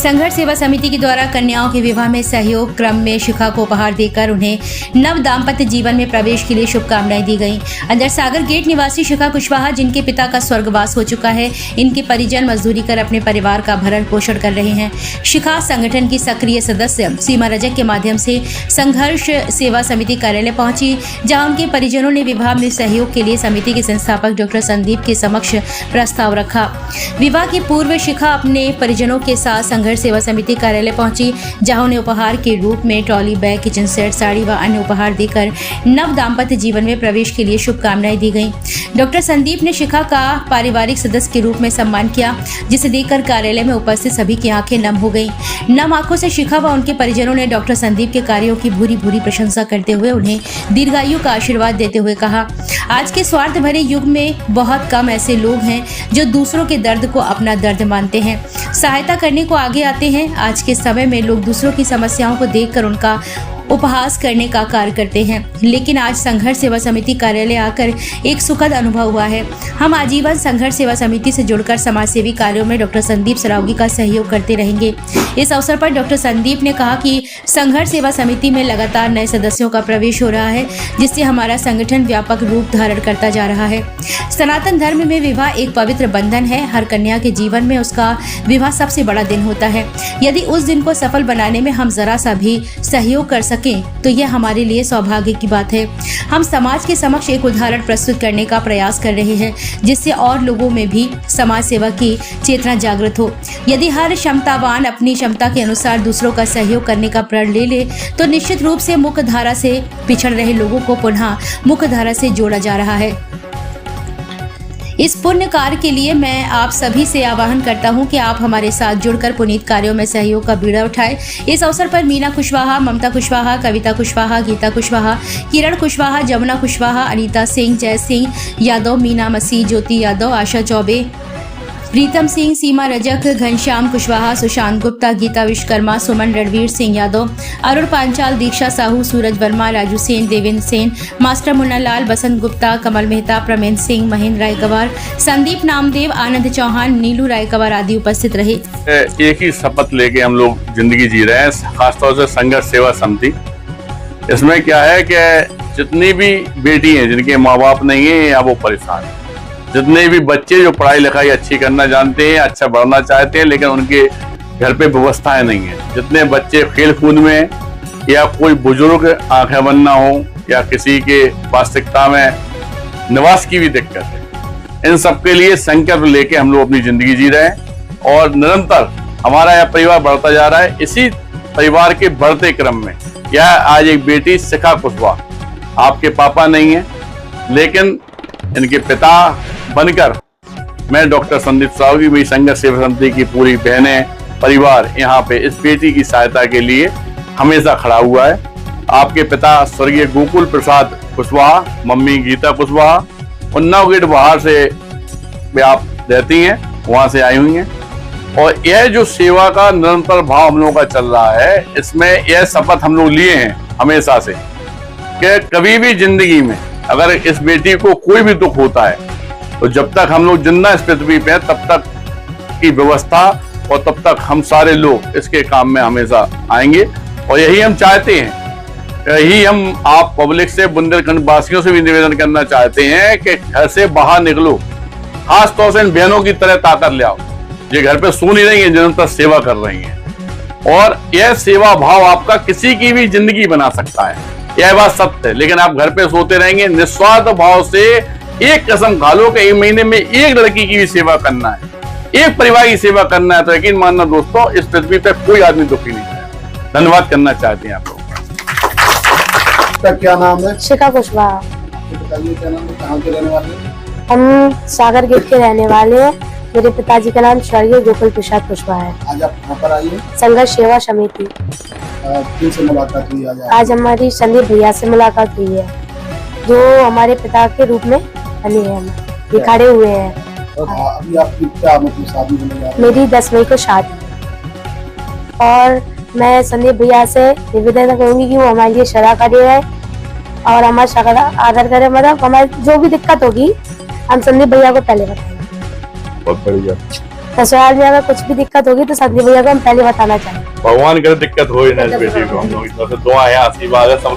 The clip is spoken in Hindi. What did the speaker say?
संघर्ष सेवा समिति के द्वारा कन्याओं के विवाह में सहयोग क्रम में शिखा को उपहार देकर उन्हें नव दाम्पत्य जीवन में प्रवेश के लिए शुभकामनाएं दी गईं। अंदर सागर गेट निवासी शिखा कुशवाहा, जिनके पिता का स्वर्गवास हो चुका है, इनके परिजन मजदूरी कर अपने परिवार का भरण पोषण कर रहे हैं। शिखा संगठन की सक्रिय सदस्य सीमा रजक के माध्यम से संघर्ष सेवा समिति कार्यालय पहुंची, जहां उनके परिजनों ने विवाह में सहयोग के लिए समिति के संस्थापक डॉक्टर संदीप के समक्ष प्रस्ताव रखा। विवाह के पूर्व शिखा अपने परिजनों के साथ संघर्ष सेवा समिति कार्यालय पहुंची, जहां उन्हें उपहार के रूप में trolley bag, kitchen set, sari व अन्य उपहार देकर नव दाम्पत्य जीवन में प्रवेश के लिए शुभकामनाएं दी गईं। डॉक्टर संदीप ने शिखा का पारिवारिक सदस्य के रूप में सम्मान किया, जिसे देखकर कार्यालय में उपस्थित सभी की आंखें नम हो गईं। नम आंखों से शिखा व उनके परिजनों ने डॉक्टर संदीप के कार्यों की भूरी भूरी प्रशंसा करते हुए उन्हें दीर्घायु का आशीर्वाद देते हुए कहा, आज के स्वार्थ भरे युग में बहुत कम ऐसे लोग हैं जो दूसरों के दर्द को अपना दर्द मानते हैं, सहायता करने को आगे आते हैं। आज के समय में लोग दूसरों की समस्याओं को देखकर उनका उपहास करने का कार्य करते हैं, लेकिन आज संघर्ष सेवा समिति कार्यालय आकर एक सुखद अनुभव हुआ है। हम आजीवन संघर्ष सेवा समिति से जुड़कर समाज सेवी कार्यों में डॉक्टर संदीप सरावगी का सहयोग करते रहेंगे। इस अवसर पर डॉक्टर संदीप ने कहा कि संघर्ष सेवा समिति में लगातार नए सदस्यों का प्रवेश हो रहा है, जिससे हमारा संगठन व्यापक रूप धारण करता जा रहा है। सनातन धर्म में विवाह एक पवित्र बंधन है। हर कन्या के जीवन में उसका विवाह सबसे बड़ा दिन होता है। यदि उस दिन को सफल बनाने में हम जरा सा भी सहयोग कर तो यह हमारे लिए सौभाग्य की बात है। हम समाज के समक्ष एक उदाहरण प्रस्तुत करने का प्रयास कर रहे हैं, जिससे और लोगों में भी समाज सेवा की चेतना जागृत हो। यदि हर क्षमतावान अपनी क्षमता के अनुसार दूसरों का सहयोग करने का प्रण ले ले, तो निश्चित रूप से मुख्य धारा से पिछड़ रहे लोगों को पुनः मुख्य धारा से जोड़ा जा रहा है। इस पुण्य कार्य के लिए मैं आप सभी से आह्वान करता हूं कि आप हमारे साथ जुड़कर पुनीत कार्यों में सहयोग का बीड़ा उठाएं। इस अवसर पर मीना कुशवाहा, ममता कुशवाहा, कविता कुशवाहा, गीता कुशवाहा, किरण कुशवाहा, जमुना कुशवाहा, अनीता सिंह, जय सिंह यादव, मीना मसीह, ज्योति यादव, आशा चौबे, प्रीतम सिंह, सीमा रजक, घनश्याम कुशवाहा, सुशांत गुप्ता, गीता विश्वकर्मा, सुमन, रणवीर सिंह यादव, अरुण पांचाल, दीक्षा साहू, सूरज वर्मा, राजू सेन, देवेंद्र सेन, मास्टर मुन्ना लाल, बसंत गुप्ता, कमल मेहता, प्रमेंद्र सिंह, महेंद्र रायकवार, संदीप नामदेव, आनंद चौहान, नीलू रायकवार आदि उपस्थित रहे। एक ही शपथ लेके हम लोग जिंदगी जी रहे हैं, खासतौर से संघर्ष सेवा समिति। इसमें क्या है कि जितनी भी बेटी हैं जिनके माँ बाप नहीं है या वो परेशान है, जितने भी बच्चे जो पढ़ाई लिखाई अच्छी करना जानते हैं, अच्छा बढ़ना चाहते हैं, लेकिन उनके घर पे व्यवस्थाएं नहीं है, जितने बच्चे खेल कूद में या कोई बुजुर्ग आंखें बंद ना हो या किसी के वास्तविकता में निवास की भी दिक्कत है, इन सब के लिए संकल्प लेके हम लोग अपनी जिंदगी जी रहे हैं और निरंतर हमारा यह परिवार बढ़ता जा रहा है। इसी परिवार के बढ़ते क्रम में यह आज एक बेटी शिखा कुशवाहा, आपके पापा नहीं है लेकिन इनके पिता बनकर मैं डॉक्टर संदीप सरावगी, मेरी संघर्ष सेवा समिति की पूरी बहनें, परिवार यहाँ पे इस बेटी की सहायता के लिए हमेशा खड़ा हुआ है। आपके पिता स्वर्गीय गोकुल प्रसाद कुशवाहा, मम्मी गीता कुशवाहा, उन्नाव गेट बाहर से आप रहती हैं, वहां से आई हुई हैं। और यह जो सेवा का निरंतर भाव हम लोगों का चल रहा है, इसमें यह शपथ हम लोग लिए हैं हमेशा से कि कभी भी जिंदगी में अगर इस बेटी को कोई भी दुख होता है तो जब तक हम लोग जिंदा इस पृथ्वी पे तब तक की व्यवस्था और तब तक हम सारे लोग इसके काम में हमेशा आएंगे। और यही हम चाहते हैं, यही हम आप पब्लिक से, बुंदेलखंड वासियों से भी निवेदन करना चाहते हैं कि घर से बाहर निकलो, खास तौर से इन बहनों की तरह ताकत ले आओ, ये घर पे सो नहीं रही है, निरंतर सेवा कर रही है। और यह सेवा भाव आपका किसी की भी जिंदगी बना सकता है, यह बात सत्य है। लेकिन आप घर पे सोते रहेंगे, निस्वार्थ भाव से एक कसम खा लो कि एक महीने में एक लड़की की भी सेवा करना है, एक परिवार की सेवा करना है, तो यकीन मानना दोस्तों, इस पृथ्वी पे कोई आदमी दुखी नहीं है। धन्यवाद करना चाहते हैं आप लोग। क्या नाम है? शिखा कुशवाहा। बताइए क्या नाम है, कहाँ के रहने वाले हैं? हम सागर गेट के रहने वाले हैं। मेरे पिताजी का नाम स्वर्गीय गोकुल प्रसाद कुशवाहा है। आज आप कहाँ पर आई हैं? संघर्ष सेवा समिति। किनसे मुलाकात हुई आज हमारी संदीप भैया से मुलाकात हुई है, जो हमारे पिता के रूप में बने हैं, ये खड़े हुए हैं। अभी आपकी क्या मतलब शादी होने जा रही है? मेरी 10 मई को शादी है और मैं संदीप भैया से निवेदन करूंगी कि वो हमारे लिए सलाह करे और हमारा सगड़ा आदर करे। मतलब हमारी जो भी दिक्कत होगी हम संदीप भैया को पहले बताएंगे। बहुत बढ़िया। ससुराल में अगर कुछ भी दिक्कत होगी तो संदीप भैया को हम पहले बताना चाहेंगे। भगवान करे दिक्कत हो ही ना इस बेटी को, हम लोग की तरफ से दुआ है, आशीर्वाद है सब।